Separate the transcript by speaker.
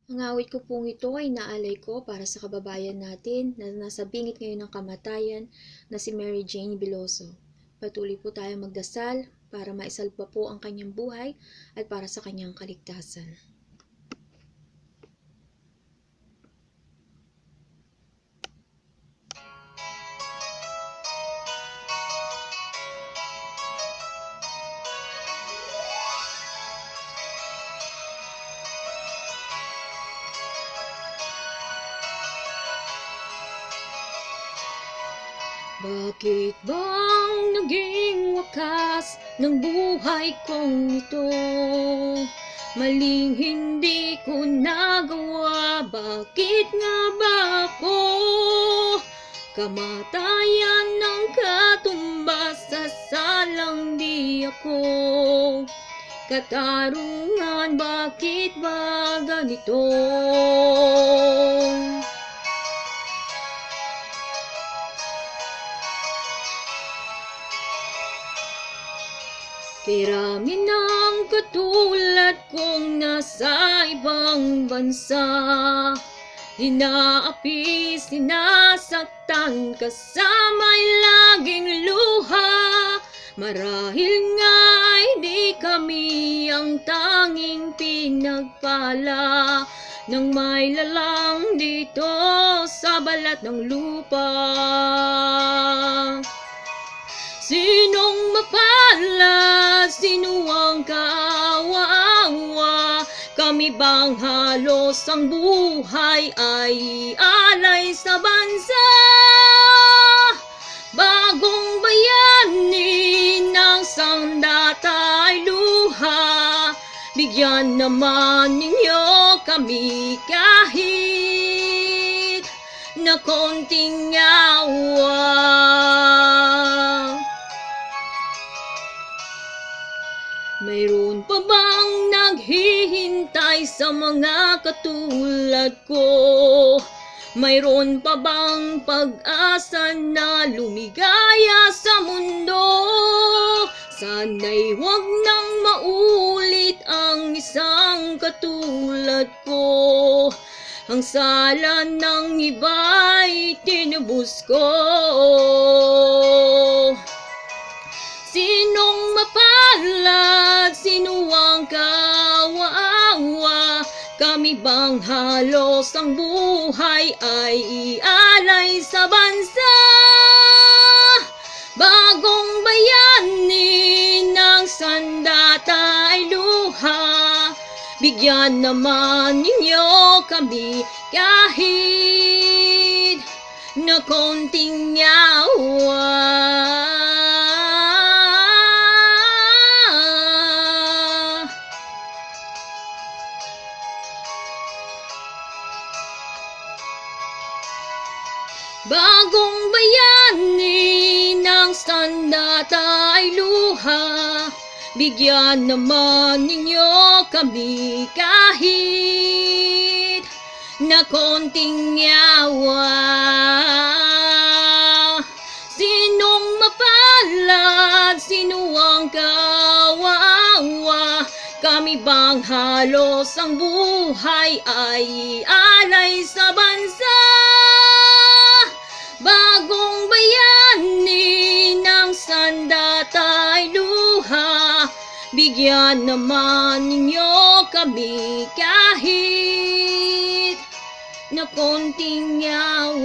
Speaker 1: Ang awit ko pong ito ay naalay ko para sa kababayan natin na nasa bingit ngayon ng kamatayan na si Mary Jane Veloso. Patuloy po tayo magdasal para maisalba po ang kanyang buhay at para sa kanyang kaligtasan. Bakit bang naging wakas ng buhay kong ito? Maling hindi ko nagawa, bakit nga ba ako? Kamatayan ng katumbas, sasalang di ako. Katarungan, bakit ba ganito? Kirami ng katulad kong nasa ibang bansa, inaapi, sinasaktan, kasama'y laging luha. Marahil nga'y di kami ang tanging pinagpala ng may lalang dito sa balat ng lupa. Sinong mapalad, sino ang kaawa-awa? Kami bang halos ang buhay ay alay sa bansa? Bagong bayani ng sandata ay luha, bigyan naman ninyo kami kahit na konting awa. Mayroon pa bang naghihintay sa mga katulad ko? Mayroon pa bang pag-asa na lumigaya sa mundo? Sana'y huwag nang maulit ang isang katulad ko. Ang sala ng iba'y tinubos ko. Sinong mapalad, sino ang kaawa-awa? Kami bang halos ang buhay ay ialay sa bansa? Bagong bayani ng sandata ay luha, bigyan naman ninyo kami kahit na konting awa. Bagong bayani ng sandata ay luha, bigyan naman ninyo kami kahit na konting awa. Sinong mapalad, sino ang kaawa-awa? Kami bang halos ang buhay ay alay sa bansa? Bagong bayani ng sandata ay luha, bigyan naman ninyo kami kahit na konting awa.